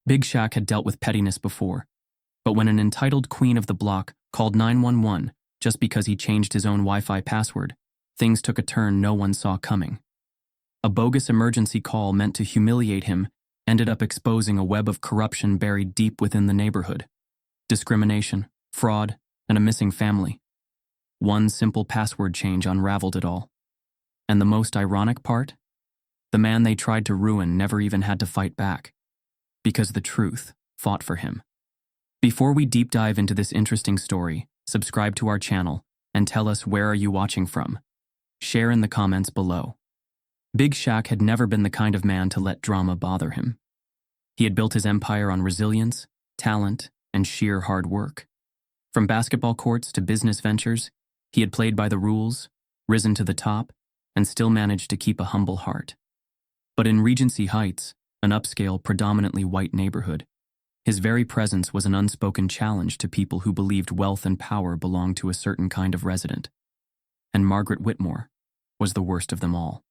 Big Shaq had dealt with pettiness before, but when an entitled queen of the block called 911 just because he changed his own Wi-Fi password, things took a turn no one saw coming. A bogus emergency call meant to humiliate him ended up exposing a web of corruption buried deep within the neighborhood. Discrimination, fraud, and a missing family. One simple password change unraveled it all. And the most ironic part? The man they tried to ruin never even had to fight back, because the truth fought for him. Before we deep dive into this interesting story, subscribe to our channel and tell us where are you watching from. Share in the comments below. Big Shaq had never been the kind of man to let drama bother him. He had built his empire on resilience, talent, and sheer hard work. From basketball courts to business ventures, he had played by the rules, risen to the top, and still managed to keep a humble heart. But in Regency Heights, an upscale, predominantly white neighborhood, his very presence was an unspoken challenge to people who believed wealth and power belonged to a certain kind of resident. And Margaret Whitmore was the worst of them all.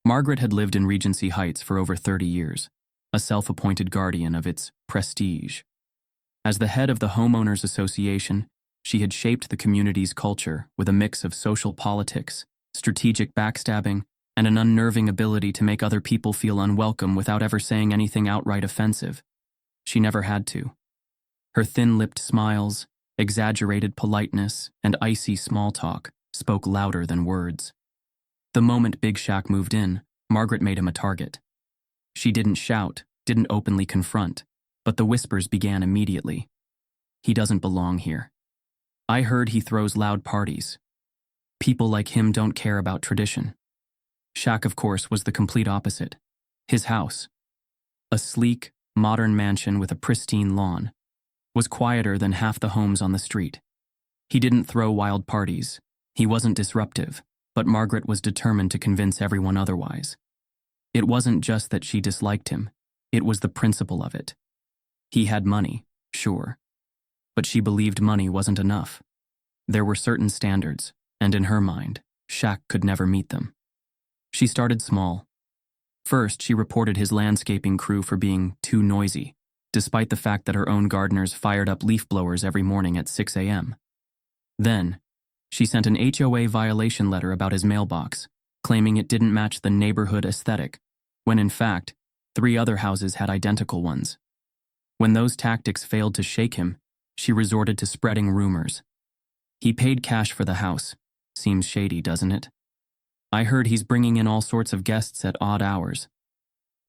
Margaret had lived in Regency Heights for over 30 years, a self-appointed guardian of its prestige. As the head of the Homeowners Association, she had shaped the community's culture with a mix of social politics, strategic backstabbing, and an unnerving ability to make other people feel unwelcome without ever saying anything outright offensive. She never had to. Her thin-lipped smiles, exaggerated politeness, and icy small talk spoke louder than words. The moment Big Shaq moved in, Margaret made him a target. She didn't shout, didn't openly confront, but the whispers began immediately. He doesn't belong here. I heard he throws loud parties. People like him don't care about tradition. Shaq, of course, was the complete opposite. His house, a sleek, modern mansion with a pristine lawn, was quieter than half the homes on the street. He didn't throw wild parties. He wasn't disruptive, but Margaret was determined to convince everyone otherwise. It wasn't just that she disliked him, it was the principle of it. He had money, sure, but she believed money wasn't enough. There were certain standards, and in her mind, Shaq could never meet them. She started small. First, she reported his landscaping crew for being too noisy, despite the fact that her own gardeners fired up leaf blowers every morning at 6 a.m. Then, she sent an HOA violation letter about his mailbox, claiming it didn't match the neighborhood aesthetic, when in fact, 3 other houses had identical ones. When those tactics failed to shake him, she resorted to spreading rumors. He paid cash for the house. Seems shady, doesn't it? I heard he's bringing in all sorts of guests at odd hours.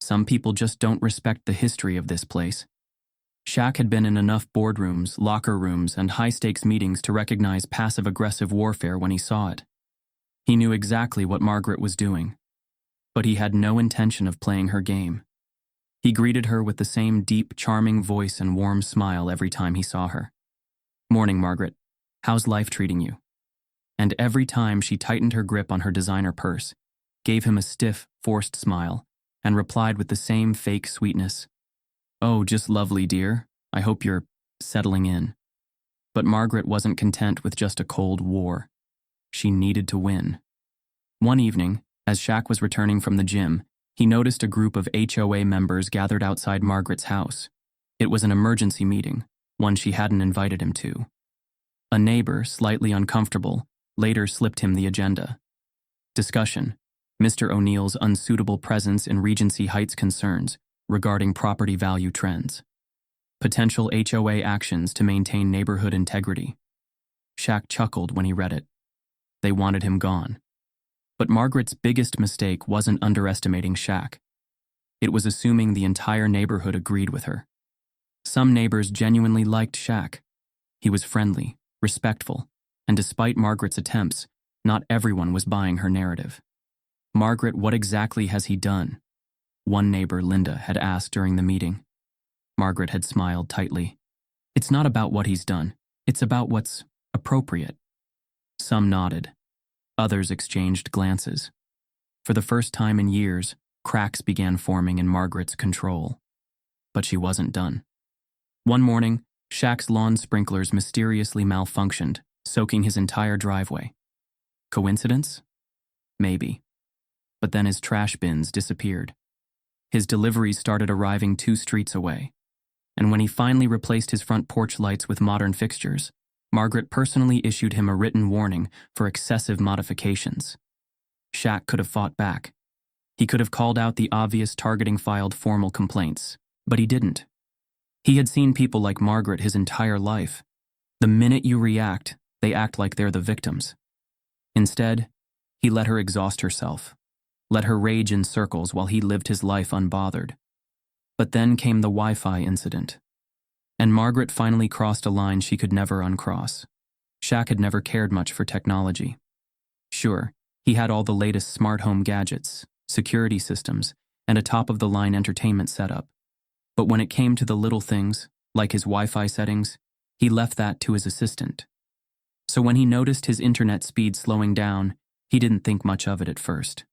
Some people just don't respect the history of this place. Shaq had been in enough boardrooms, locker rooms, and high-stakes meetings to recognize passive-aggressive warfare when he saw it. He knew exactly what Margaret was doing, but he had no intention of playing her game. He greeted her with the same deep, charming voice and warm smile every time he saw her. "Morning, Margaret. How's life treating you?" And every time she tightened her grip on her designer purse, gave him a stiff, forced smile, and replied with the same fake sweetness. "Oh, just lovely, dear. I hope you're settling in." But Margaret wasn't content with just a cold war. She needed to win. One evening, as Shaq was returning from the gym, he noticed a group of HOA members gathered outside Margaret's house. It was an emergency meeting, one she hadn't invited him to. A neighbor, slightly uncomfortable, later slipped him the agenda. Discussion: Mr. O'Neill's unsuitable presence in Regency Heights concerns regarding property value trends. Potential HOA actions to maintain neighborhood integrity. Shaq chuckled when he read it. They wanted him gone. But Margaret's biggest mistake wasn't underestimating Shaq. It was assuming the entire neighborhood agreed with her. Some neighbors genuinely liked Shaq. He was friendly, respectful, and despite Margaret's attempts, not everyone was buying her narrative. "Margaret, what exactly has he done?" one neighbor, Linda, had asked during the meeting. Margaret had smiled tightly. "It's not about what he's done. It's about what's appropriate." Some nodded. Others exchanged glances. For the first time in years, cracks began forming in Margaret's control. But she wasn't done. One morning, Shaq's lawn sprinklers mysteriously malfunctioned, soaking his entire driveway. Coincidence? Maybe. But then his trash bins disappeared. His deliveries started arriving 2 streets away, and when he finally replaced his front porch lights with modern fixtures, Margaret personally issued him a written warning for excessive modifications. Shaq could have fought back. He could have called out the obvious targeting, filed formal complaints, but he didn't. He had seen people like Margaret his entire life. The minute you react, they act like they're the victims. Instead, he let her exhaust herself, let her rage in circles while he lived his life unbothered. But then came the Wi-Fi incident, and Margaret finally crossed a line she could never uncross. Shaq had never cared much for technology. Sure, he had all the latest smart home gadgets, security systems, and a top-of-the-line entertainment setup. But when it came to the little things, like his Wi-Fi settings, he left that to his assistant. So when he noticed his internet speed slowing down, he didn't think much of it at first.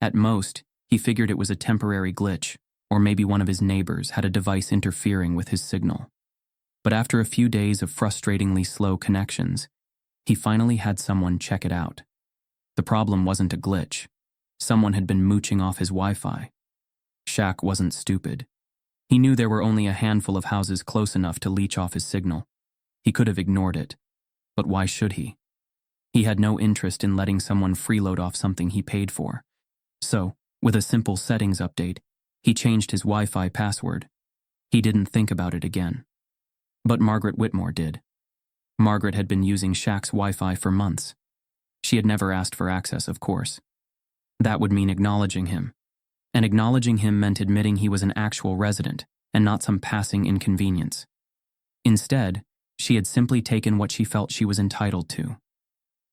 At most, he figured it was a temporary glitch, or maybe one of his neighbors had a device interfering with his signal. But after a few days of frustratingly slow connections, he finally had someone check it out. The problem wasn't a glitch. Someone had been mooching off his Wi-Fi. Shaq wasn't stupid. He knew there were only a handful of houses close enough to leech off his signal. He could have ignored it. But why should he? He had no interest in letting someone freeload off something he paid for. So, with a simple settings update, he changed his Wi-Fi password. He didn't think about it again. But Margaret Whitmore did. Margaret had been using Shaq's Wi-Fi for months. She had never asked for access, of course. That would mean acknowledging him. And acknowledging him meant admitting he was an actual resident and not some passing inconvenience. Instead, she had simply taken what she felt she was entitled to.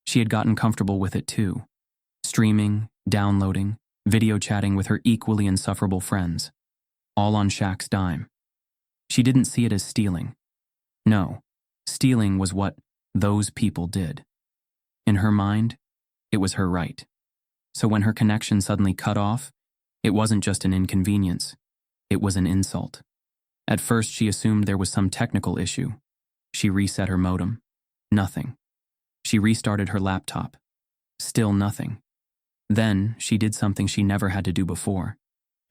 She had gotten comfortable with it too. Streaming, downloading, video chatting with her equally insufferable friends. All on Shaq's dime. She didn't see it as stealing. No, stealing was what those people did. In her mind, it was her right. So when her connection suddenly cut off, it wasn't just an inconvenience. It was an insult. At first, she assumed there was some technical issue. She reset her modem. Nothing. She restarted her laptop. Still nothing. Then, she did something she never had to do before.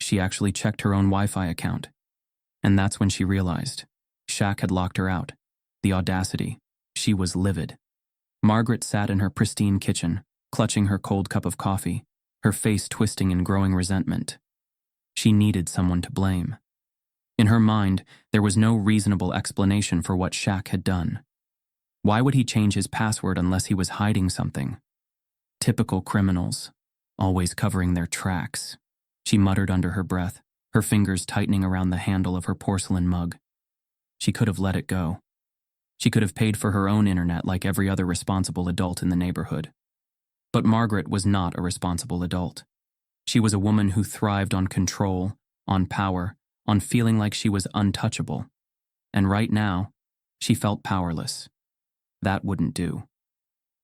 She actually checked her own Wi-Fi account. And that's when she realized. Shaq had locked her out. The audacity. She was livid. Margaret sat in her pristine kitchen, clutching her cold cup of coffee, her face twisting in growing resentment. She needed someone to blame. In her mind, there was no reasonable explanation for what Shaq had done. Why would he change his password unless he was hiding something? Typical criminals, always covering their tracks, she muttered under her breath, her fingers tightening around the handle of her porcelain mug. She could have let it go. She could have paid for her own internet like every other responsible adult in the neighborhood. But Margaret was not a responsible adult. She was a woman who thrived on control, on power, on feeling like she was untouchable. And right now, she felt powerless. That wouldn't do.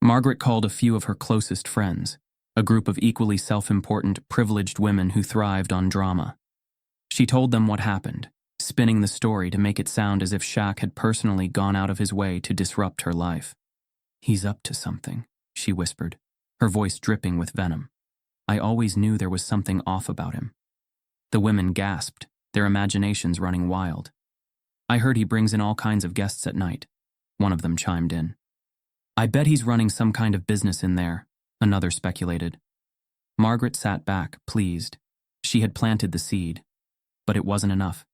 Margaret called a few of her closest friends, a group of equally self-important, privileged women who thrived on drama. She told them what happened, spinning the story to make it sound as if Shaq had personally gone out of his way to disrupt her life. "He's up to something," she whispered, her voice dripping with venom. "I always knew there was something off about him." The women gasped, their imaginations running wild. "I heard he brings in all kinds of guests at night," one of them chimed in. "I bet he's running some kind of business in there," another speculated. Margaret sat back, pleased. She had planted the seed. But it wasn't enough.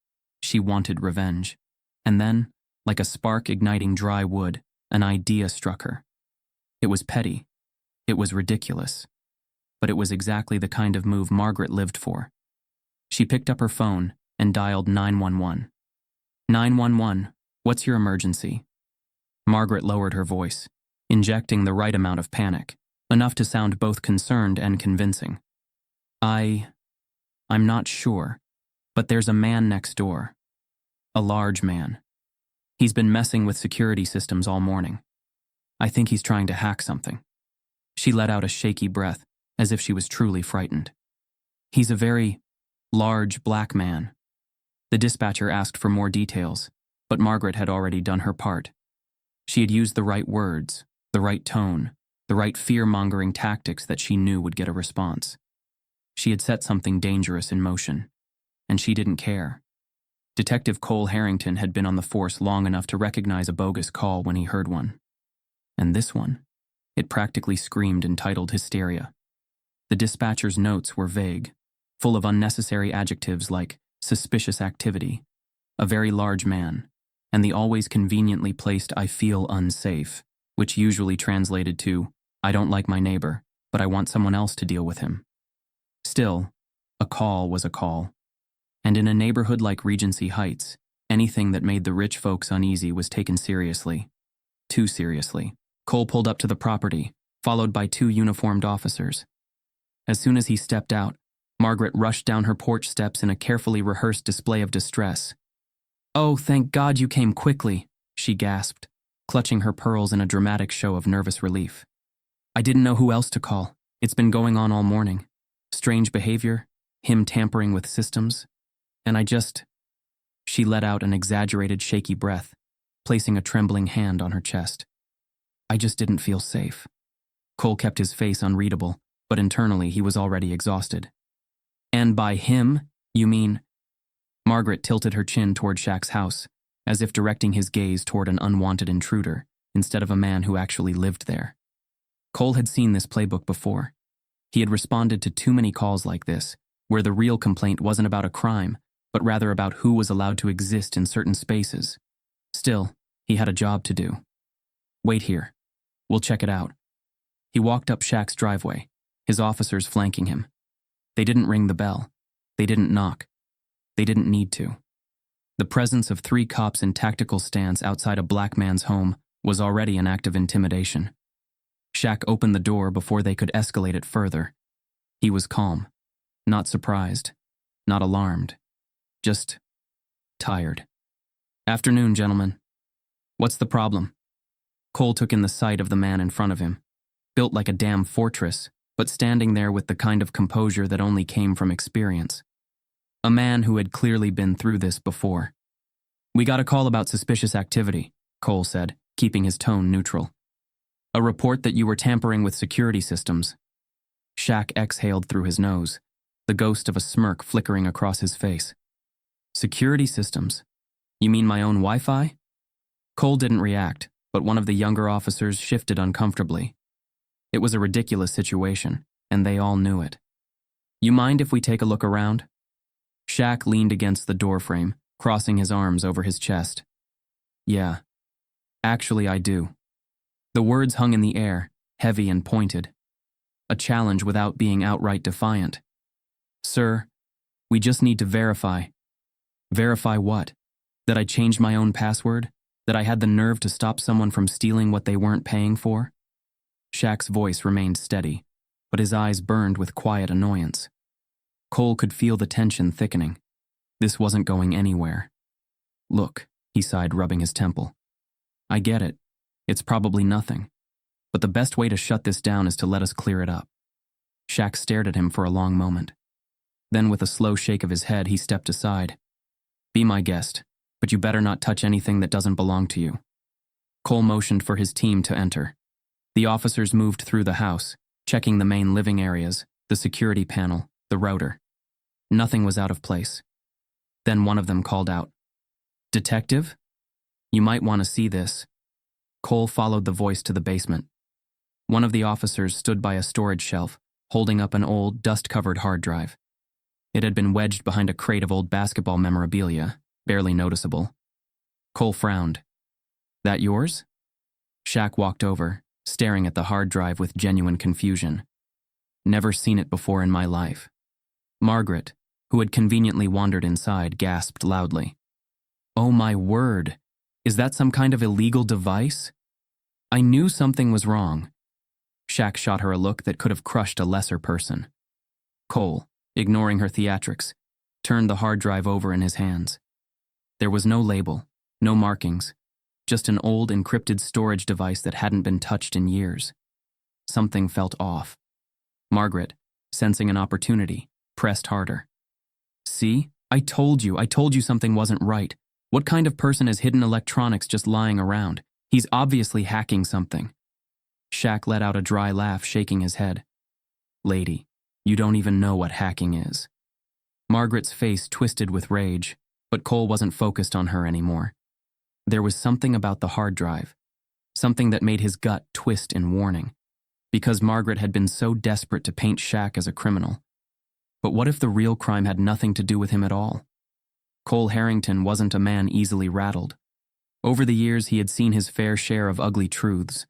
She wanted revenge. And then, like a spark igniting dry wood, an idea struck her. It was petty. It was ridiculous. But it was exactly the kind of move Margaret lived for. She picked up her phone and dialed 911. 911, what's your emergency?" Margaret lowered her voice, injecting the right amount of panic, enough to sound both concerned and convincing. I'm not sure, but there's a man next door. A large man. He's been messing with security systems all morning. I think he's trying to hack something." She let out a shaky breath, as if she was truly frightened. "He's a very large black man." The dispatcher asked for more details, but Margaret had already done her part. She had used the right words, the right tone, the right fear-mongering tactics that she knew would get a response. She had set something dangerous in motion, and she didn't care. Detective Cole Harrington had been on the force long enough to recognize a bogus call when he heard one. And this one, it practically screamed entitled hysteria. The dispatcher's notes were vague, full of unnecessary adjectives like suspicious activity, a very large man, and the always conveniently placed "I feel unsafe," which usually translated to "I don't like my neighbor, but I want someone else to deal with him." Still, a call was a call. And in a neighborhood like Regency Heights, anything that made the rich folks uneasy was taken seriously. Too seriously. Cole pulled up to the property, followed by 2 uniformed officers. As soon as he stepped out, Margaret rushed down her porch steps in a carefully rehearsed display of distress. "Oh, thank God you came quickly," she gasped, clutching her pearls in a dramatic show of nervous relief. "I didn't know who else to call. It's been going on all morning. Strange behavior, him tampering with systems, and She let out an exaggerated shaky breath, placing a trembling hand on her chest. "I just didn't feel safe." Cole kept his face unreadable, but internally he was already exhausted. "And by him, you mean?" Margaret tilted her chin toward Shaq's house, as if directing his gaze toward an unwanted intruder, instead of a man who actually lived there. Cole had seen this playbook before. He had responded to too many calls like this, where the real complaint wasn't about a crime, but rather about who was allowed to exist in certain spaces. Still, he had a job to do. "Wait here. We'll check it out." He walked up Shaq's driveway, his officers flanking him. They didn't ring the bell. They didn't knock. They didn't need to. The presence of 3 cops in tactical stance outside a black man's home was already an act of intimidation. Shaq opened the door before they could escalate it further. He was calm, not surprised, not alarmed, just tired. "Afternoon, gentlemen. What's the problem?" Cole took in the sight of the man in front of him, built like a damn fortress, but standing there with the kind of composure that only came from experience. A man who had clearly been through this before. "We got a call about suspicious activity," Cole said, keeping his tone neutral. "A report that you were tampering with security systems." Shaq exhaled through his nose, the ghost of a smirk flickering across his face. "Security systems? You mean my own Wi-Fi?" Cole didn't react, but one of the younger officers shifted uncomfortably. It was a ridiculous situation, and they all knew it. "You mind if we take a look around?" Shaq leaned against the doorframe, crossing his arms over his chest. "Yeah. Actually, I do." The words hung in the air, heavy and pointed. A challenge without being outright defiant. "Sir, we just need to verify." "Verify what? That I changed my own password? That I had the nerve to stop someone from stealing what they weren't paying for?" Shaq's voice remained steady, but his eyes burned with quiet annoyance. Cole could feel the tension thickening. This wasn't going anywhere. "Look," he sighed, rubbing his temple. "I get it. It's probably nothing. But the best way to shut this down is to let us clear it up." Shaq stared at him for a long moment. Then with a slow shake of his head, he stepped aside. "Be my guest, but you better not touch anything that doesn't belong to you." Cole motioned for his team to enter. The officers moved through the house, checking the main living areas, the security panel, the router. Nothing was out of place. Then one of them called out, "Detective? You might want to see this." Cole followed the voice to the basement. One of the officers stood by a storage shelf, holding up an old, dust-covered hard drive. It had been wedged behind a crate of old basketball memorabilia, barely noticeable. Cole frowned. "That yours?" Shaq walked over, staring at the hard drive with genuine confusion. "Never seen it before in my life." Margaret, who had conveniently wandered inside, gasped loudly. "Oh my word! Is that some kind of illegal device?" "I knew something was wrong." Shaq shot her a look that could have crushed a lesser person. Cole, ignoring her theatrics, turned the hard drive over in his hands. There was no label, no markings, just an old encrypted storage device that hadn't been touched in years. Something felt off. Margaret, sensing an opportunity, pressed harder. "See? I told you something wasn't right. What kind of person has hidden electronics just lying around? He's obviously hacking something." Shaq let out a dry laugh, shaking his head. "Lady, you don't even know what hacking is." Margaret's face twisted with rage, But Cole wasn't focused on her anymore. There was something about the hard drive, something that made his gut twist in warning, because Margaret had been so desperate to paint Shaq as a criminal. But what if the real crime had nothing to do with him at all? Cole Harrington wasn't a man easily rattled. Over the years, he had seen his fair share of ugly truths: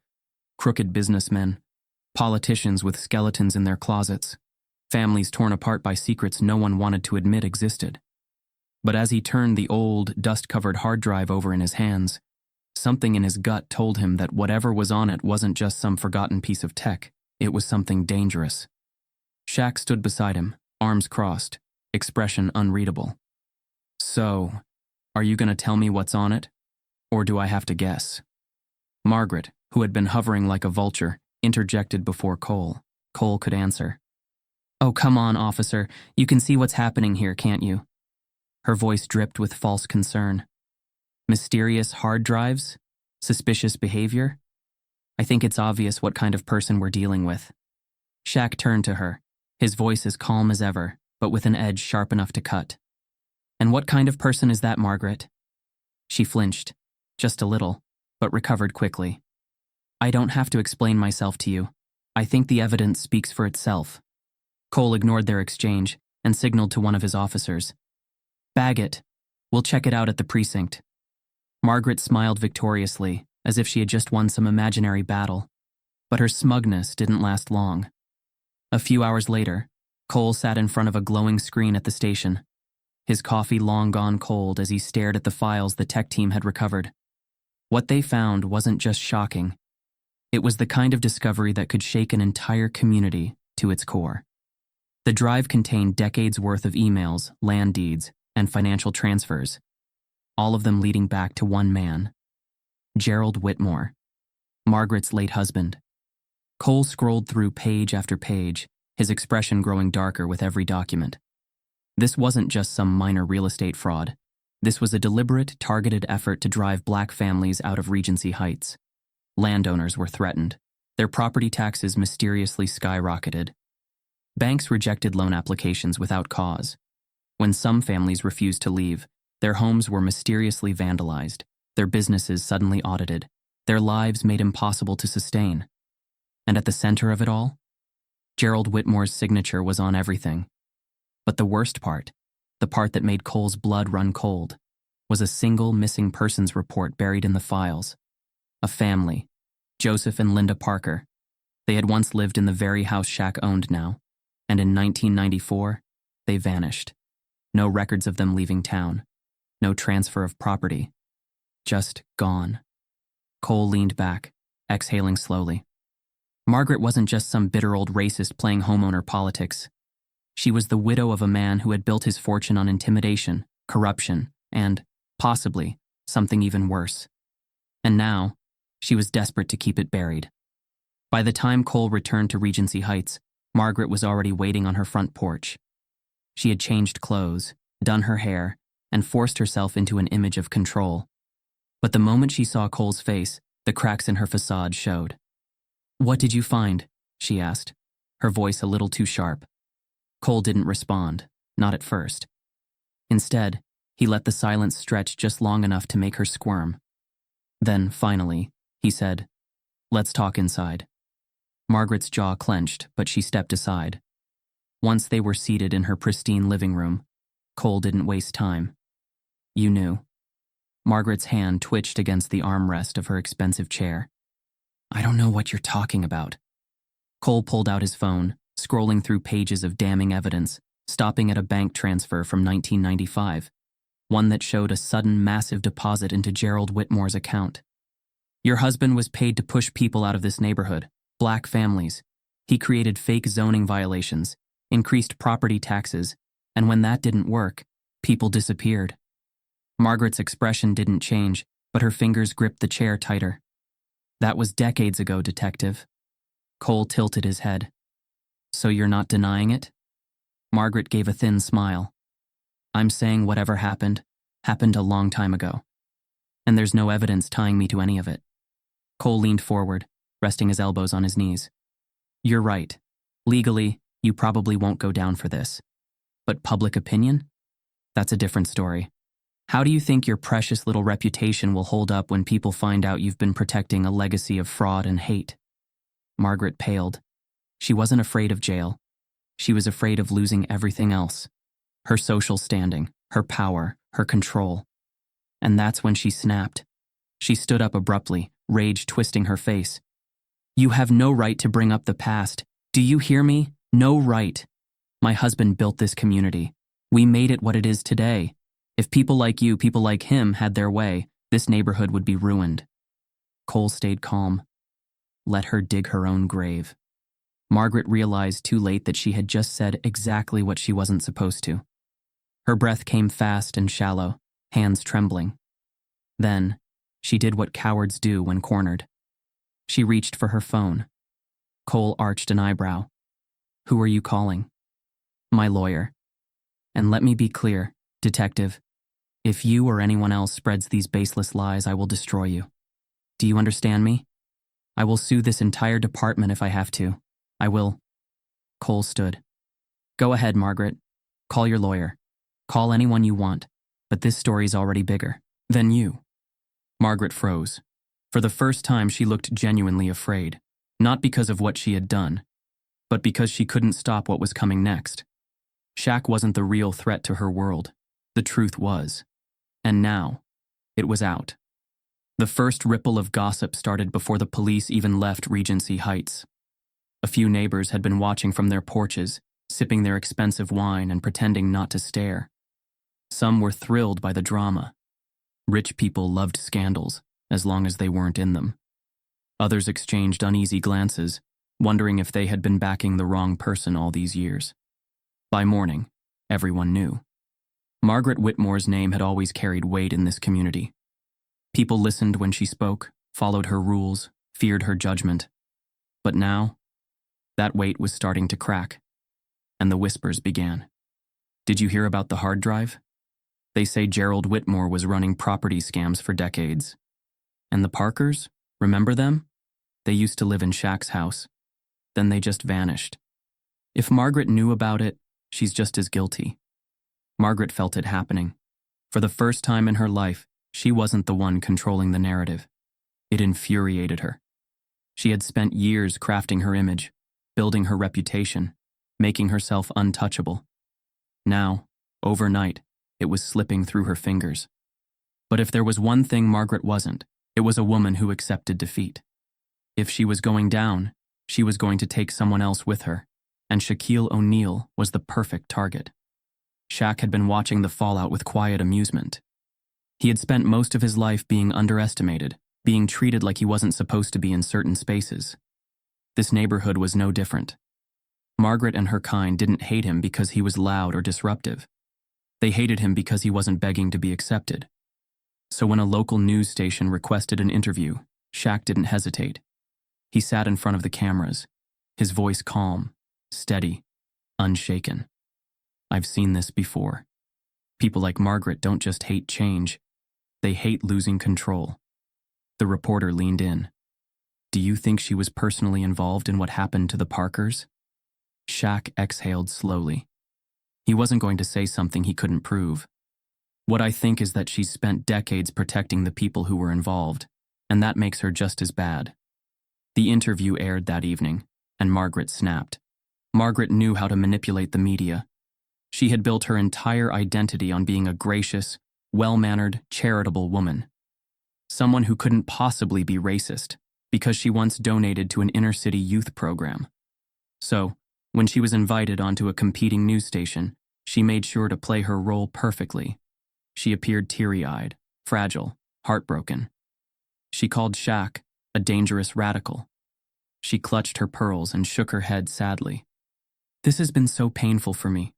crooked businessmen, politicians with skeletons in their closets, families torn apart by secrets no one wanted to admit existed. But as he turned the old, dust-covered hard drive over in his hands, something in his gut told him that whatever was on it wasn't just some forgotten piece of tech, it was something dangerous. Shaq stood beside him, arms crossed, expression unreadable. "So, are you going to tell me what's on it? Or do I have to guess?" Margaret, who had been hovering like a vulture, interjected before Cole. Cole could answer. "Oh, come on, officer. You can see what's happening here, can't you?" Her voice dripped with false concern. "Mysterious hard drives? Suspicious behavior? I think it's obvious what kind of person we're dealing with." Shaq turned to her, his voice as calm as ever, but with an edge sharp enough to cut. "And what kind of person is that, Margaret?" She flinched, just a little, but recovered quickly. "I don't have to explain myself to you. I think the evidence speaks for itself." Cole ignored their exchange and signaled to one of his officers. "Bag it. We'll check it out at the precinct." Margaret smiled victoriously, as if she had just won some imaginary battle. But her smugness didn't last long. A few hours later, Cole sat in front of a glowing screen at the station, his coffee long gone cold as he stared at the files the tech team had recovered. What they found wasn't just shocking. It was the kind of discovery that could shake an entire community to its core. The drive contained decades' worth of emails, land deeds, and financial transfers, all of them leading back to one man: Gerald Whitmore, Margaret's late husband. Cole scrolled through page after page, his expression growing darker with every document. This wasn't just some minor real estate fraud. This was a deliberate, targeted effort to drive black families out of Regency Heights. Landowners were threatened. Their property taxes mysteriously skyrocketed. Banks rejected loan applications without cause. When some families refused to leave, their homes were mysteriously vandalized, their businesses suddenly audited, their lives made impossible to sustain. And at the center of it all, Gerald Whitmore's signature was on everything. But the worst part, the part that made Cole's blood run cold, was a single missing persons report buried in the files. A family, Joseph and Linda Parker. They had once lived in the very house Shaq owned now, and in 1994, they vanished. No records of them leaving town, no transfer of property, just gone. Cole leaned back, exhaling slowly. Margaret wasn't just some bitter old racist playing homeowner politics. She was the widow of a man who had built his fortune on intimidation, corruption, and, possibly, something even worse. And now, she was desperate to keep it buried. By the time Cole returned to Regency Heights, Margaret was already waiting on her front porch. She had changed clothes, done her hair, and forced herself into an image of control. But the moment she saw Cole's face, the cracks in her facade showed. "What did you find?" she asked, her voice a little too sharp. Cole didn't respond, not at first. Instead, he let the silence stretch just long enough to make her squirm. Then, finally, he said, "Let's talk inside." Margaret's jaw clenched, but she stepped aside. Once they were seated in her pristine living room, Cole didn't waste time. "You knew." Margaret's hand twitched against the armrest of her expensive chair. "I don't know what you're talking about." Cole pulled out his phone, scrolling through pages of damning evidence, stopping at a bank transfer from 1995, one that showed a sudden massive deposit into Gerald Whitmore's account. "Your husband was paid to push people out of this neighborhood, black families. He created fake zoning violations, increased property taxes, and when that didn't work, people disappeared." Margaret's expression didn't change, but her fingers gripped the chair tighter. "That was decades ago, detective." Cole tilted his head. "So you're not denying it?" Margaret gave a thin smile. "I'm saying whatever happened a long time ago. And there's no evidence tying me to any of it." Cole leaned forward, resting his elbows on his knees. "You're right. Legally, you probably won't go down for this. But public opinion? That's a different story. How do you think your precious little reputation will hold up when people find out you've been protecting a legacy of fraud and hate? Margaret paled. She wasn't afraid of jail. She was afraid of losing everything else. Her social standing, her power, her control. And that's when she snapped. She stood up abruptly, rage twisting her face. You have no right to bring up the past. Do you hear me? No right. My husband built this community. We made it what it is today. If people like you, people like him, had their way, this neighborhood would be ruined. Cole stayed calm. Let her dig her own grave. Margaret realized too late that she had just said exactly what she wasn't supposed to. Her breath came fast and shallow, hands trembling. Then, she did what cowards do when cornered. She reached for her phone. Cole arched an eyebrow. Who are you calling? My lawyer. And let me be clear, detective. If you or anyone else spreads these baseless lies, I will destroy you. Do you understand me? I will sue this entire department if I have to. I will. Cole stood. Go ahead, Margaret. Call your lawyer. Call anyone you want, but this story's already bigger than you. Margaret froze. For the first time, she looked genuinely afraid, not because of what she had done, but because she couldn't stop what was coming next. Shaq wasn't the real threat to her world. The truth was. And now, it was out. The first ripple of gossip started before the police even left Regency Heights. A few neighbors had been watching from their porches, sipping their expensive wine and pretending not to stare. Some were thrilled by the drama. Rich people loved scandals, as long as they weren't in them. Others exchanged uneasy glances, wondering if they had been backing the wrong person all these years. By morning, everyone knew. Margaret Whitmore's name had always carried weight in this community. People listened when she spoke, followed her rules, feared her judgment. But now, that weight was starting to crack, and the whispers began. Did you hear about the hard drive? They say Gerald Whitmore was running property scams for decades. And the Parkers, remember them? They used to live in Shaq's house. Then they just vanished. If Margaret knew about it, she's just as guilty. Margaret felt it happening. For the first time in her life, she wasn't the one controlling the narrative. It infuriated her. She had spent years crafting her image, building her reputation, making herself untouchable. Now, overnight, it was slipping through her fingers. But if there was one thing Margaret wasn't, it was a woman who accepted defeat. If she was going down, she was going to take someone else with her, and Shaquille O'Neal was the perfect target. Shaq had been watching the fallout with quiet amusement. He had spent most of his life being underestimated, being treated like he wasn't supposed to be in certain spaces. This neighborhood was no different. Margaret and her kind didn't hate him because he was loud or disruptive. They hated him because he wasn't begging to be accepted. So when a local news station requested an interview, Shaq didn't hesitate. He sat in front of the cameras, his voice calm, steady, unshaken. I've seen this before. People like Margaret don't just hate change, they hate losing control. The reporter leaned in. Do you think she was personally involved in what happened to the Parkers? Shaq exhaled slowly. He wasn't going to say something he couldn't prove. What I think is that she's spent decades protecting the people who were involved, and that makes her just as bad. The interview aired that evening, and Margaret snapped. Margaret knew how to manipulate the media. She had built her entire identity on being a gracious, well-mannered, charitable woman. Someone who couldn't possibly be racist, because she once donated to an inner-city youth program. So, when she was invited onto a competing news station, she made sure to play her role perfectly. She appeared teary-eyed, fragile, heartbroken. She called Shaq a dangerous radical. She clutched her pearls and shook her head sadly. This has been so painful for me.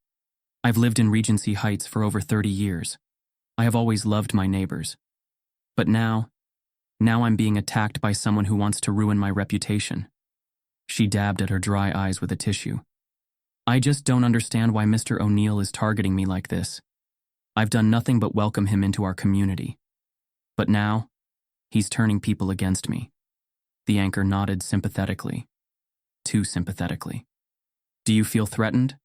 I've lived in Regency Heights for over 30 years. I have always loved my neighbors. But now I'm being attacked by someone who wants to ruin my reputation. She dabbed at her dry eyes with a tissue. I just don't understand why Mr. O'Neal is targeting me like this. I've done nothing but welcome him into our community. But now, he's turning people against me. The anchor nodded sympathetically. Too sympathetically. Do you feel threatened?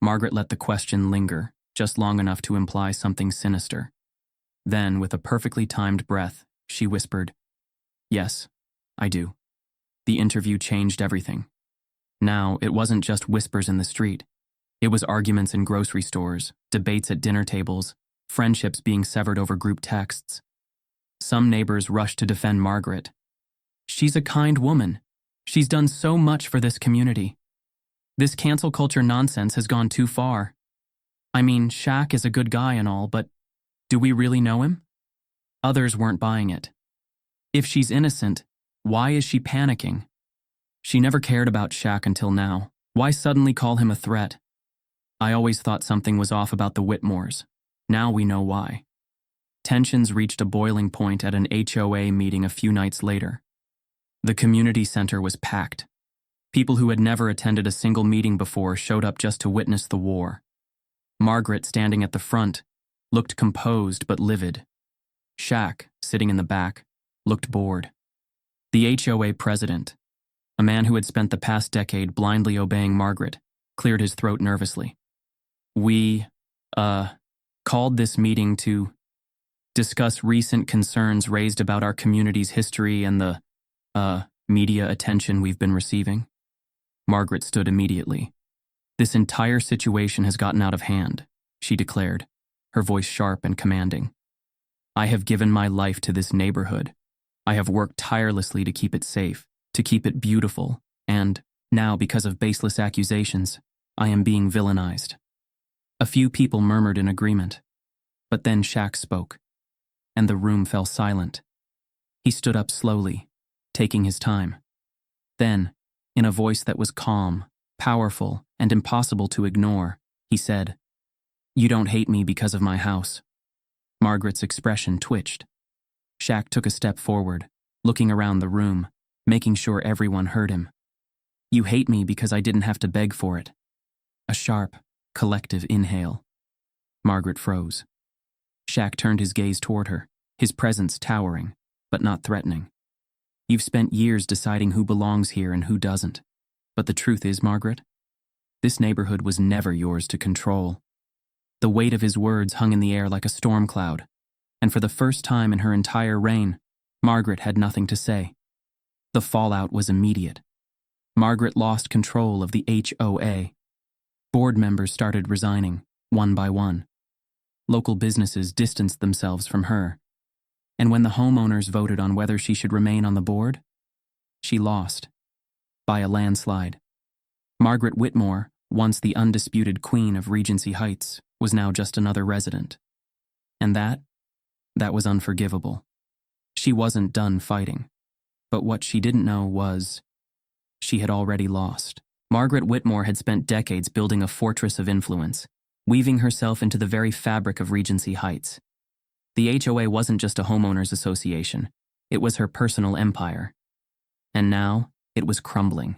Margaret let the question linger, just long enough to imply something sinister. Then, with a perfectly timed breath, she whispered, "Yes, I do." The interview changed everything. Now, it wasn't just whispers in the street. It was arguments in grocery stores, debates at dinner tables, friendships being severed over group texts. Some neighbors rushed to defend Margaret. "She's a kind woman. She's done so much for this community. This cancel culture nonsense has gone too far. I mean, Shaq is a good guy and all, but do we really know him?" Others weren't buying it. If she's innocent, why is she panicking? She never cared about Shaq until now. Why suddenly call him a threat? I always thought something was off about the Whitmores. Now we know why. Tensions reached a boiling point at an HOA meeting a few nights later. The community center was packed. People who had never attended a single meeting before showed up just to witness the war. Margaret, standing at the front, looked composed but livid. Shaq, sitting in the back, looked bored. The HOA president, a man who had spent the past decade blindly obeying Margaret, cleared his throat nervously. "We, called this meeting to discuss recent concerns raised about our community's history and the, media attention we've been receiving." Margaret stood immediately. "This entire situation has gotten out of hand," she declared, her voice sharp and commanding. "I have given my life to this neighborhood. I have worked tirelessly to keep it safe, to keep it beautiful, and now, because of baseless accusations, I am being villainized." A few people murmured in agreement, but then Shaq spoke, and the room fell silent. He stood up slowly, taking his time. Then, in a voice that was calm, powerful, and impossible to ignore, he said, "You don't hate me because of my house." Margaret's expression twitched. Shaq took a step forward, looking around the room, making sure everyone heard him. "You hate me because I didn't have to beg for it." A sharp, collective inhale. Margaret froze. Shaq turned his gaze toward her, his presence towering, but not threatening. "You've spent years deciding who belongs here and who doesn't. But the truth is, Margaret, this neighborhood was never yours to control." The weight of his words hung in the air like a storm cloud, and for the first time in her entire reign, Margaret had nothing to say. The fallout was immediate. Margaret lost control of the HOA. Board members started resigning, one by one. Local businesses distanced themselves from her. And when the homeowners voted on whether she should remain on the board, she lost. By a landslide. Margaret Whitmore, once the undisputed queen of Regency Heights, was now just another resident. And that was unforgivable. She wasn't done fighting. But what she didn't know was, she had already lost. Margaret Whitmore had spent decades building a fortress of influence, weaving herself into the very fabric of Regency Heights. The HOA wasn't just a homeowners association, it was her personal empire. And now, it was crumbling.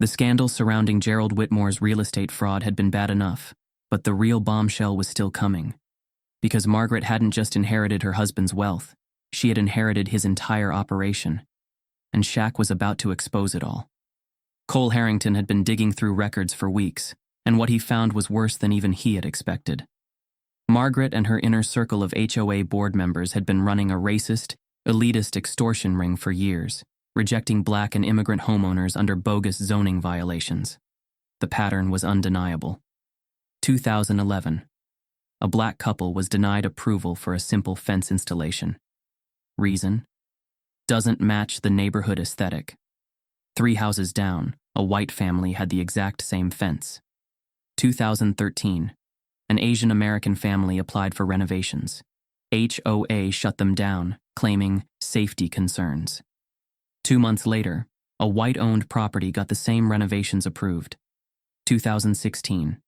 The scandal surrounding Gerald Whitmore's real estate fraud had been bad enough, but the real bombshell was still coming. Because Margaret hadn't just inherited her husband's wealth, she had inherited his entire operation. And Shaq was about to expose it all. Cole Harrington had been digging through records for weeks, and what he found was worse than even he had expected. Margaret and her inner circle of HOA board members had been running a racist, elitist extortion ring for years, rejecting black and immigrant homeowners under bogus zoning violations. The pattern was undeniable. 2011. A black couple was denied approval for a simple fence installation. Reason? Doesn't match the neighborhood aesthetic. 3 houses down, a white family had the exact same fence. 2013. An Asian American family applied for renovations. HOA shut them down, claiming safety concerns. 2 months later, a white-owned property got the same renovations approved. 2016.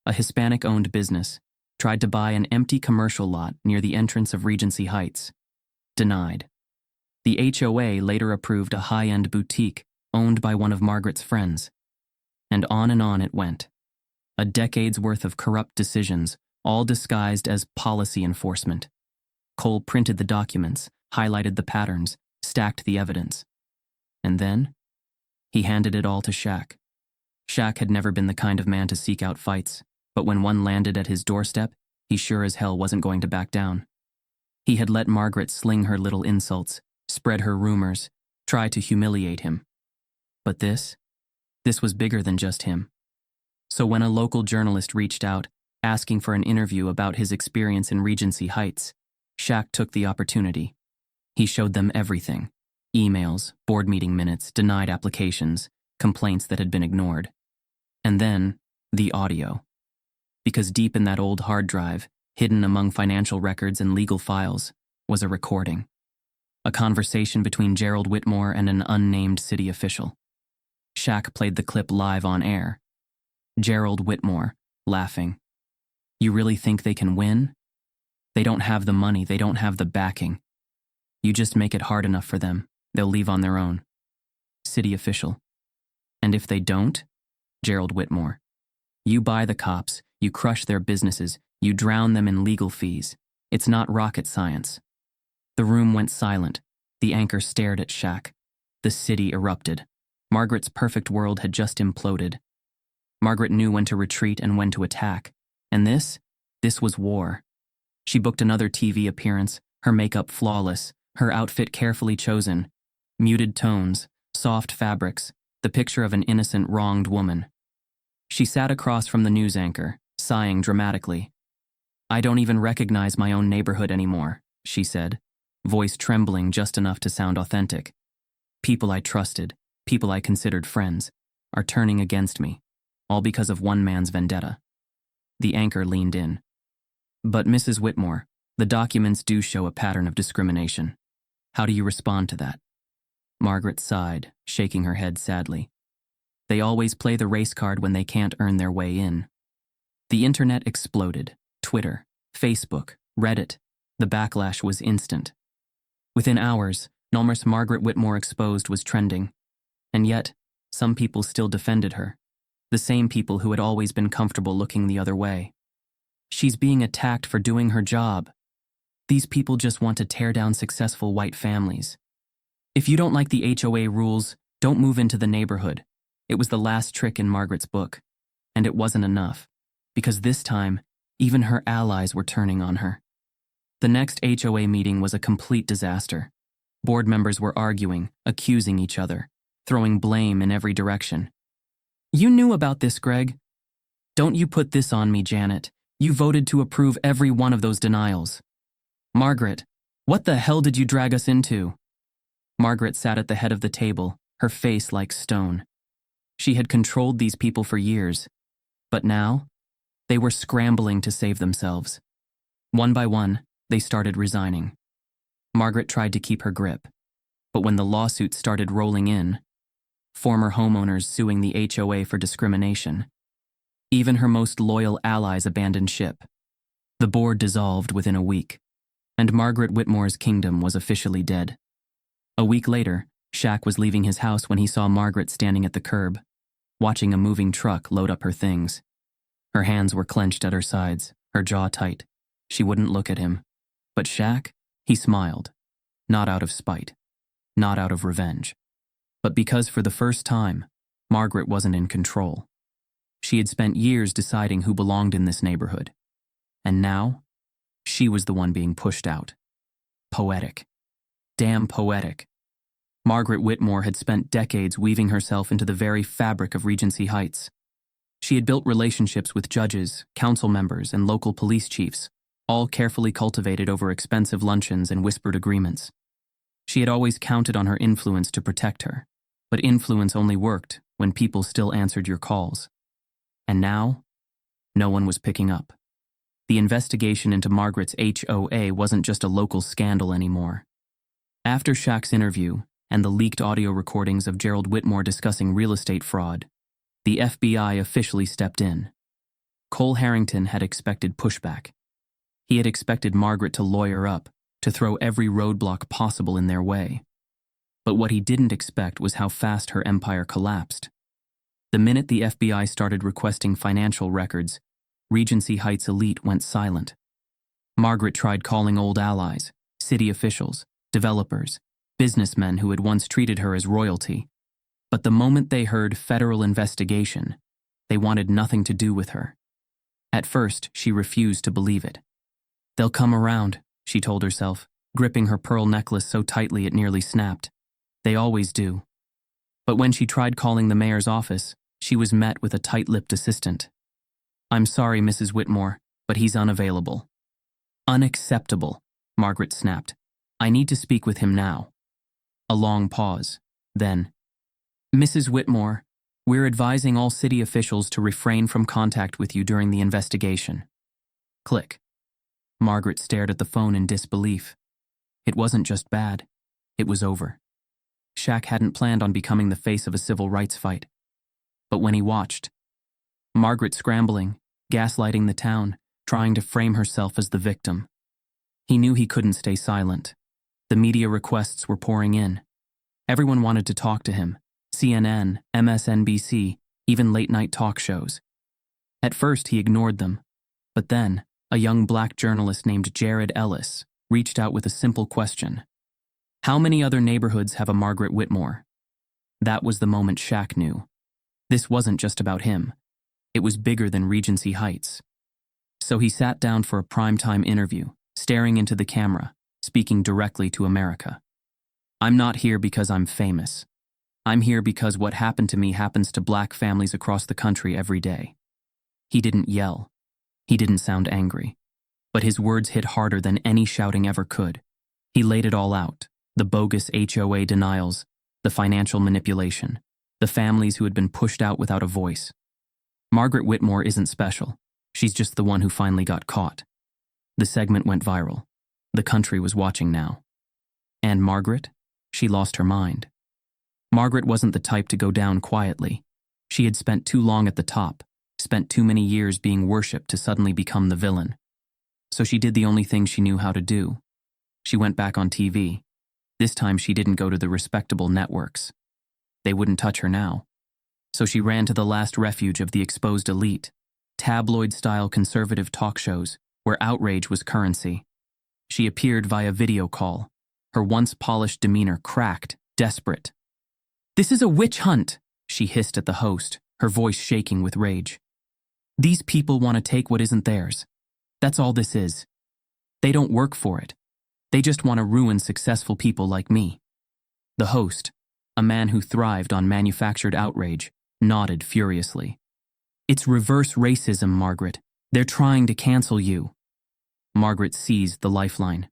A Hispanic-owned business tried to buy an empty commercial lot near the entrance of Regency Heights. Denied. The HOA later approved a high-end boutique owned by one of Margaret's friends. And on it went. A decade's worth of corrupt decisions, all disguised as policy enforcement. Cole printed the documents, highlighted the patterns, stacked the evidence. And then, he handed it all to Shaq. Shaq had never been the kind of man to seek out fights, but when one landed at his doorstep, he sure as hell wasn't going to back down. He had let Margaret sling her little insults, spread her rumors, try to humiliate him. But this was bigger than just him. So when a local journalist reached out, asking for an interview about his experience in Regency Heights, Shaq took the opportunity. He showed them everything: emails, board meeting minutes, denied applications, complaints that had been ignored. And then, the audio. Because deep in that old hard drive, hidden among financial records and legal files, was a recording. A conversation between Gerald Whitmore and an unnamed city official. Shaq played the clip live on air. Gerald Whitmore, laughing. "You really think they can win? They don't have the money, they don't have the backing. You just make it hard enough for them, they'll leave on their own." City official. "And if they don't?" Gerald Whitmore. "You buy the cops, you crush their businesses, you drown them in legal fees. It's not rocket science." The room went silent. The anchor stared at Shaq. The city erupted. Margaret's perfect world had just imploded. Margaret knew when to retreat and when to attack. And this was war. She booked another TV appearance, her makeup flawless, her outfit carefully chosen. Muted tones, soft fabrics, the picture of an innocent, wronged woman. She sat across from the news anchor, sighing dramatically. "I don't even recognize my own neighborhood anymore," she said, voice trembling just enough to sound authentic. "People I trusted, people I considered friends, are turning against me, all because of one man's vendetta." The anchor leaned in. "But Mrs. Whitmore, the documents do show a pattern of discrimination. How do you respond to that?" Margaret sighed, shaking her head sadly. "They always play the race card when they can't earn their way in." The internet exploded. Twitter, Facebook, Reddit. The backlash was instant. Within hours, Nulmer's Margaret Whitmore exposed was trending. And yet, some people still defended her. The same people who had always been comfortable looking the other way. "She's being attacked for doing her job. These people just want to tear down successful white families. If you don't like the HOA rules, don't move into the neighborhood." It was the last trick in Margaret's book. And it wasn't enough. Because this time, even her allies were turning on her. The next HOA meeting was a complete disaster. Board members were arguing, accusing each other, throwing blame in every direction. "You knew about this, Greg. Don't you put this on me, Janet. You voted to approve every one of those denials. Margaret, what the hell did you drag us into?" Margaret sat at the head of the table, her face like stone. She had controlled these people for years, but now, they were scrambling to save themselves. One by one, they started resigning. Margaret tried to keep her grip, but when the lawsuits started rolling in, former homeowners suing the HOA for discrimination, even her most loyal allies abandoned ship. The board dissolved within a week, and Margaret Whitmore's kingdom was officially dead. A week later, Shaq was leaving his house when he saw Margaret standing at the curb, watching a moving truck load up her things. Her hands were clenched at her sides, her jaw tight. She wouldn't look at him. But Shaq, he smiled. Not out of spite. Not out of revenge. But because for the first time, Margaret wasn't in control. She had spent years deciding who belonged in this neighborhood. And now, she was the one being pushed out. Poetic. Damn poetic. Margaret Whitmore had spent decades weaving herself into the very fabric of Regency Heights. She had built relationships with judges, council members, and local police chiefs, all carefully cultivated over expensive luncheons and whispered agreements. She had always counted on her influence to protect her, but influence only worked when people still answered your calls. And now, no one was picking up. The investigation into Margaret's HOA wasn't just a local scandal anymore. After Shaq's interview and the leaked audio recordings of Gerald Whitmore discussing real estate fraud, the FBI officially stepped in. Cole Harrington had expected pushback. He had expected Margaret to lawyer up, to throw every roadblock possible in their way. But what he didn't expect was how fast her empire collapsed. The minute the FBI started requesting financial records, Regency Heights elite went silent. Margaret tried calling old allies, city officials, developers, businessmen who had once treated her as royalty. But the moment they heard federal investigation, they wanted nothing to do with her. At first, she refused to believe it. "They'll come around," she told herself, gripping her pearl necklace so tightly it nearly snapped. They always do. But when she tried calling the mayor's office, she was met with a tight-lipped assistant. "I'm sorry, Mrs. Whitmore, but he's unavailable." "Unacceptable," Margaret snapped. "I need to speak with him now." A long pause. Then, "Mrs. Whitmore, we're advising all city officials to refrain from contact with you during the investigation." Click. Margaret stared at the phone in disbelief. It wasn't just bad. It was over. Shaq hadn't planned on becoming the face of a civil rights fight. But when he watched, Margaret scrambling, gaslighting the town, trying to frame herself as the victim, he knew he couldn't stay silent. The media requests were pouring in. Everyone wanted to talk to him. CNN, MSNBC, even late-night talk shows. At first, he ignored them. But then, a young black journalist named Jared Ellis reached out with a simple question. How many other neighborhoods have a Margaret Whitmore? That was the moment Shaq knew. This wasn't just about him. It was bigger than Regency Heights. So he sat down for a primetime interview, staring into the camera, speaking directly to America. "I'm not here because I'm famous. I'm here because what happened to me happens to black families across the country every day." He didn't yell. He didn't sound angry. But his words hit harder than any shouting ever could. He laid it all out. The bogus HOA denials, the financial manipulation, the families who had been pushed out without a voice. Margaret Whitmore isn't special. She's just the one who finally got caught. The segment went viral. The country was watching now. And Margaret? She lost her mind. Margaret wasn't the type to go down quietly. She had spent too long at the top, spent too many years being worshipped to suddenly become the villain. So she did the only thing she knew how to do. She went back on TV. This time she didn't go to the respectable networks. They wouldn't touch her now. So she ran to the last refuge of the exposed elite, tabloid-style conservative talk shows where outrage was currency. She appeared via video call, her once polished demeanor cracked, desperate. "This is a witch hunt," she hissed at the host, her voice shaking with rage. "These people want to take what isn't theirs. That's all this is. They don't work for it. They just want to ruin successful people like me." The host, a man who thrived on manufactured outrage, nodded furiously. "It's reverse racism, Margaret. They're trying to cancel you." Margaret seized the lifeline.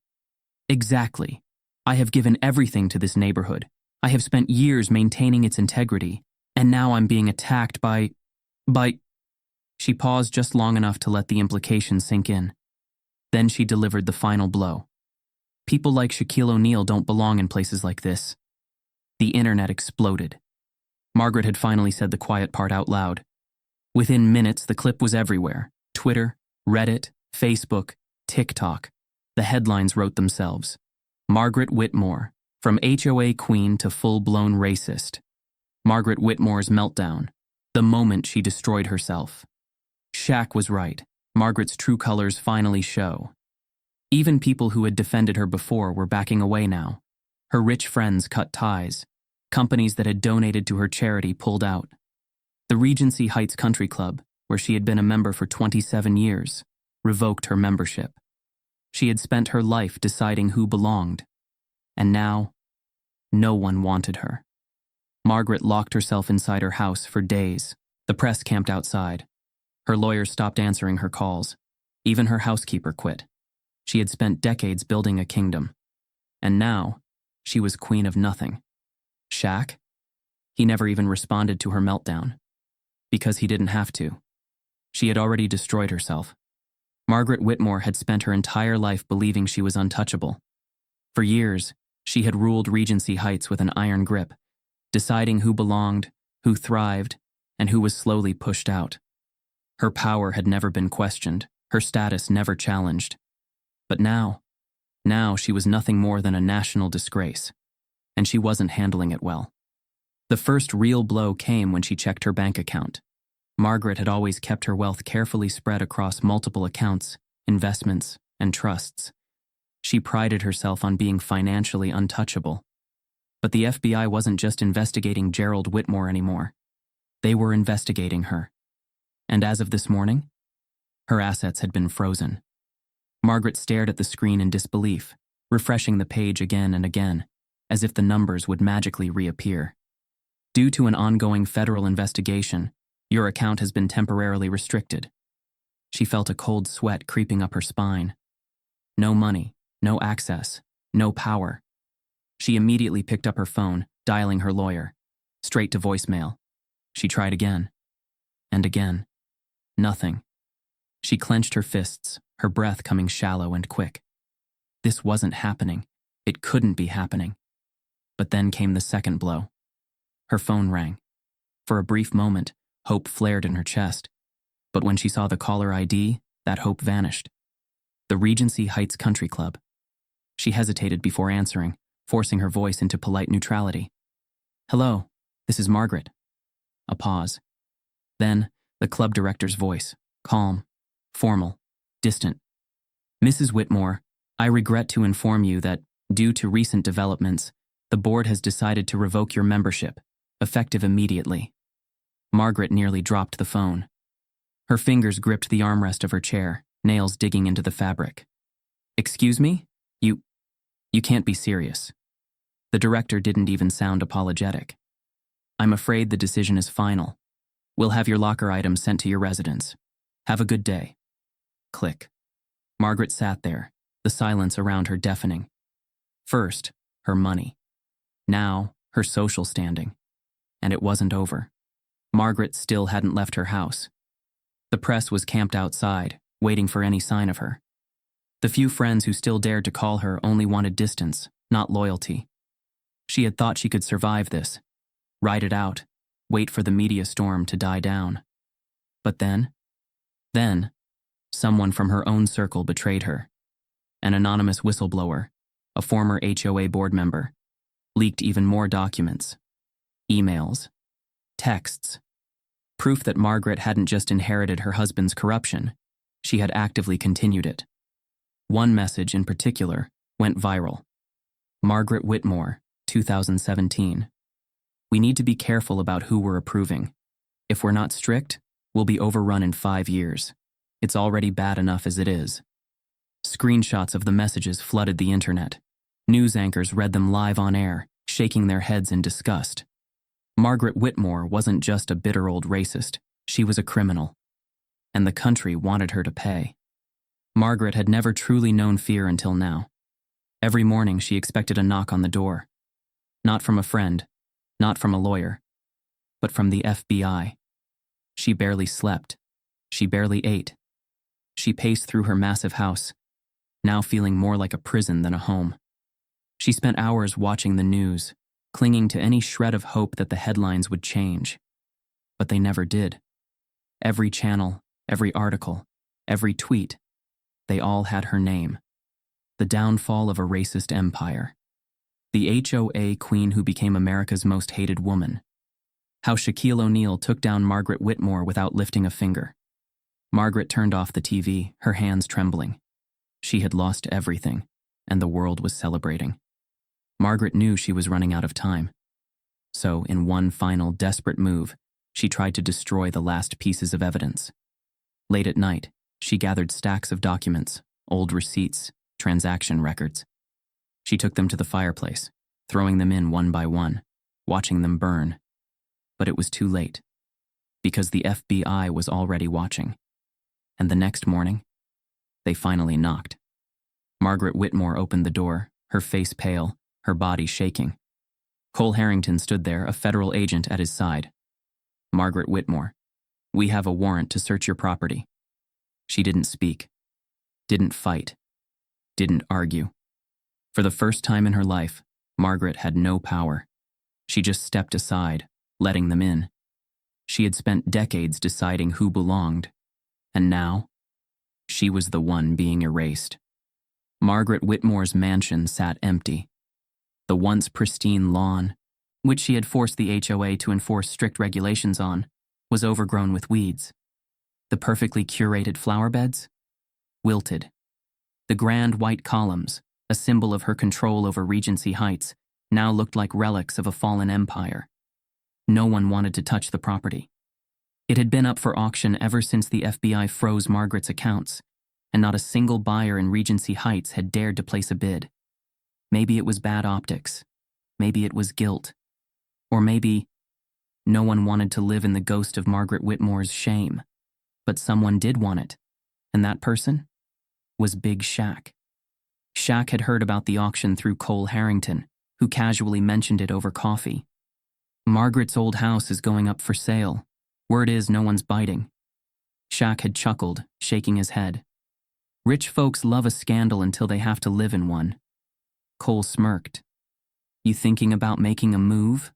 "Exactly. I have given everything to this neighborhood. I have spent years maintaining its integrity, and now I'm being attacked by... She paused just long enough to let the implication sink in. Then she delivered the final blow. "People like Shaquille O'Neal don't belong in places like this." The internet exploded. Margaret had finally said the quiet part out loud. Within minutes, the clip was everywhere. Twitter, Reddit, Facebook, TikTok. The headlines wrote themselves. Margaret Whitmore, from HOA queen to full-blown racist. Margaret Whitmore's meltdown, the moment she destroyed herself. Shaq was right. Margaret's true colors finally show. Even people who had defended her before were backing away now. Her rich friends cut ties. Companies that had donated to her charity pulled out. The Regency Heights Country Club, where she had been a member for 27 years, revoked her membership. She had spent her life deciding who belonged. And now, no one wanted her. Margaret locked herself inside her house for days. The press camped outside. Her lawyer stopped answering her calls. Even her housekeeper quit. She had spent decades building a kingdom. And now, she was queen of nothing. Shaq? He never even responded to her meltdown. Because he didn't have to. She had already destroyed herself. Margaret Whitmore had spent her entire life believing she was untouchable. For years, she had ruled Regency Heights with an iron grip, deciding who belonged, who thrived, and who was slowly pushed out. Her power had never been questioned, her status never challenged. But now she was nothing more than a national disgrace, and she wasn't handling it well. The first real blow came when she checked her bank account. Margaret had always kept her wealth carefully spread across multiple accounts, investments, and trusts. She prided herself on being financially untouchable. But the FBI wasn't just investigating Gerald Whitmore anymore. They were investigating her. And as of this morning, her assets had been frozen. Margaret stared at the screen in disbelief, refreshing the page again and again, as if the numbers would magically reappear. Due to an ongoing federal investigation, your account has been temporarily restricted. She felt a cold sweat creeping up her spine. No money, no access, no power. She immediately picked up her phone, dialing her lawyer. Straight to voicemail. She tried again. And again. Nothing. She clenched her fists, her breath coming shallow and quick. This wasn't happening. It couldn't be happening. But then came the second blow. Her phone rang. For a brief moment, hope flared in her chest. But when she saw the caller ID, that hope vanished. The Regency Heights Country Club. She hesitated before answering, forcing her voice into polite neutrality. "Hello, this is Margaret." A pause. Then, the club director's voice, calm, formal, distant. "Mrs. Whitmore, I regret to inform you that, due to recent developments, the board has decided to revoke your membership, effective immediately." Margaret nearly dropped the phone. Her fingers gripped the armrest of her chair, nails digging into the fabric. "Excuse me? You can't be serious." The director didn't even sound apologetic. "I'm afraid the decision is final. We'll have your locker items sent to your residence. Have a good day." Click. Margaret sat there, the silence around her deafening. First, her money. Now, her social standing. And it wasn't over. Margaret still hadn't left her house. The press was camped outside, waiting for any sign of her. The few friends who still dared to call her only wanted distance, not loyalty. She had thought she could survive this, ride it out, wait for the media storm to die down. But then, someone from her own circle betrayed her. An anonymous whistleblower, a former HOA board member, leaked even more documents, emails, texts, proof that Margaret hadn't just inherited her husband's corruption, she had actively continued it. One message in particular went viral. Margaret Whitmore, 2017. "We need to be careful about who we're approving. If we're not strict, we'll be overrun in 5 years. It's already bad enough as it is." Screenshots of the messages flooded the internet. News anchors read them live on air, shaking their heads in disgust. Margaret Whitmore wasn't just a bitter old racist, she was a criminal. And the country wanted her to pay. Margaret had never truly known fear until now. Every morning she expected a knock on the door. Not from a friend, not from a lawyer, but from the FBI. She barely slept. She barely ate. She paced through her massive house, now feeling more like a prison than a home. She spent hours watching the news, clinging to any shred of hope that the headlines would change. But they never did. Every channel, every article, every tweet, they all had her name. The downfall of a racist empire. The HOA queen who became America's most hated woman. How Shaquille O'Neal took down Margaret Whitmore without lifting a finger. Margaret turned off the TV, her hands trembling. She had lost everything, and the world was celebrating. Margaret knew she was running out of time. So, in one final desperate move, she tried to destroy the last pieces of evidence. Late at night, she gathered stacks of documents, old receipts, transaction records. She took them to the fireplace, throwing them in one by one, watching them burn. But it was too late, because the FBI was already watching. And the next morning, they finally knocked. Margaret Whitmore opened the door, her face pale, her body shaking. Cole Harrington stood there, a federal agent at his side. "Margaret Whitmore, we have a warrant to search your property." She didn't speak, didn't fight, didn't argue. For the first time in her life, Margaret had no power. She just stepped aside, letting them in. She had spent decades deciding who belonged, and now, she was the one being erased. Margaret Whitmore's mansion sat empty. The once pristine lawn, which she had forced the HOA to enforce strict regulations on, was overgrown with weeds. The perfectly curated flower beds? Wilted. The grand white columns, a symbol of her control over Regency Heights, now looked like relics of a fallen empire. No one wanted to touch the property. It had been up for auction ever since the FBI froze Margaret's accounts, and not a single buyer in Regency Heights had dared to place a bid. Maybe it was bad optics. Maybe it was guilt. Or maybe no one wanted to live in the ghost of Margaret Whitmore's shame. But someone did want it, and that person was Big Shaq. Shaq had heard about the auction through Cole Harrington, who casually mentioned it over coffee. Margaret's old house is going up for sale. Word is no one's biting. Shaq had chuckled, shaking his head. Rich folks love a scandal until they have to live in one. Cole smirked. You thinking about making a move?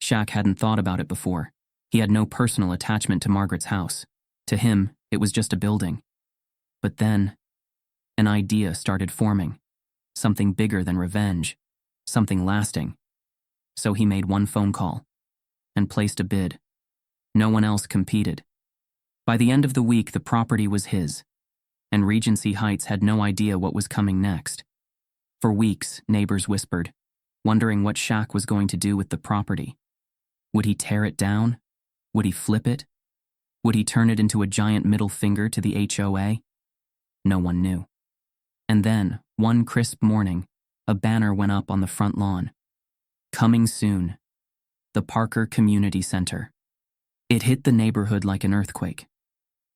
Shaq hadn't thought about it before. He had no personal attachment to Margaret's house. To him, it was just a building. But then, an idea started forming. Something bigger than revenge. Something lasting. So he made one phone call and placed a bid. No one else competed. By the end of the week, the property was his, and Regency Heights had no idea what was coming next. For weeks, neighbors whispered, wondering what Shaq was going to do with the property. Would he tear it down? Would he flip it? Would he turn it into a giant middle finger to the HOA? No one knew. And then, one crisp morning, a banner went up on the front lawn. Coming soon. The Parker Community Center. It hit the neighborhood like an earthquake.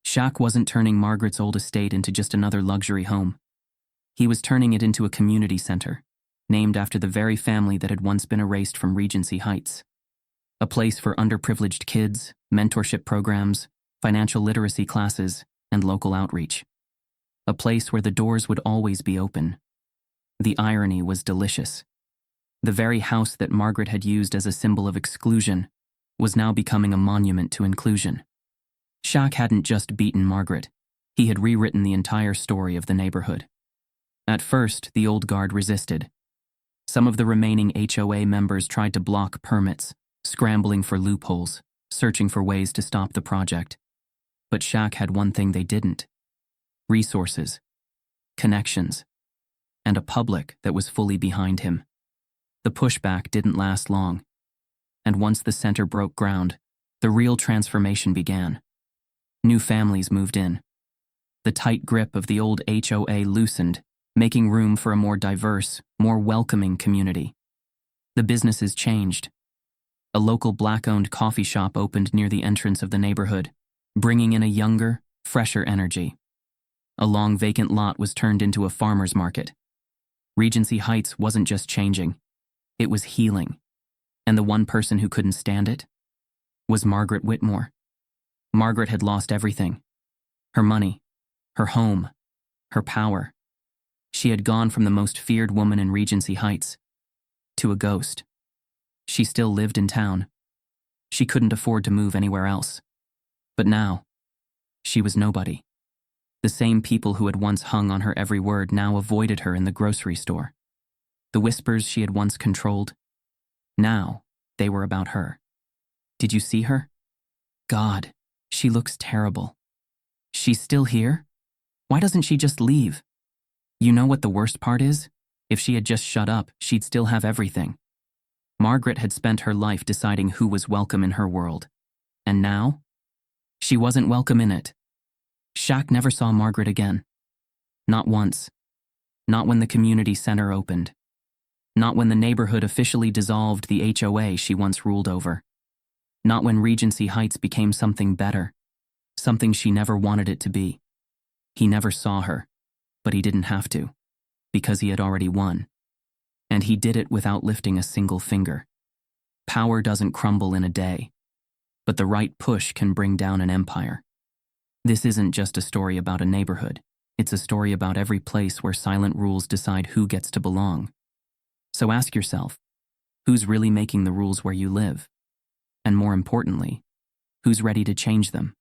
Shaq wasn't turning Margaret's old estate into just another luxury home. He was turning it into a community center, named after the very family that had once been erased from Regency Heights. A place for underprivileged kids, mentorship programs, financial literacy classes, and local outreach. A place where the doors would always be open. The irony was delicious. The very house that Margaret had used as a symbol of exclusion was now becoming a monument to inclusion. Shaq hadn't just beaten Margaret. He had rewritten the entire story of the neighborhood. At first, the old guard resisted. Some of the remaining HOA members tried to block permits, scrambling for loopholes, searching for ways to stop the project. But Shaq had one thing they didn't: resources, connections, and a public that was fully behind him. The pushback didn't last long, and once the center broke ground, the real transformation began. New families moved in. The tight grip of the old HOA loosened, making room for a more diverse, more welcoming community. The businesses changed. A local black-owned coffee shop opened near the entrance of the neighborhood, bringing in a younger, fresher energy. A long vacant lot was turned into a farmer's market. Regency Heights wasn't just changing, it was healing. And the one person who couldn't stand it was Margaret Whitmore. Margaret had lost everything. Her money, her home, her power. She had gone from the most feared woman in Regency Heights to a ghost. She still lived in town. She couldn't afford to move anywhere else. But now, she was nobody. The same people who had once hung on her every word now avoided her in the grocery store. The whispers she had once controlled, now they were about her. Did you see her? God, she looks terrible. She's still here? Why doesn't she just leave? You know what the worst part is? If she had just shut up, she'd still have everything. Margaret had spent her life deciding who was welcome in her world. And now? She wasn't welcome in it. Shaq never saw Margaret again. Not once. Not when the community center opened. Not when the neighborhood officially dissolved the HOA she once ruled over. Not when Regency Heights became something better. Something she never wanted it to be. He never saw her, but he didn't have to, because he had already won. And he did it without lifting a single finger. Power doesn't crumble in a day, but the right push can bring down an empire. This isn't just a story about a neighborhood. It's a story about every place where silent rules decide who gets to belong. So ask yourself, who's really making the rules where you live? And more importantly, who's ready to change them?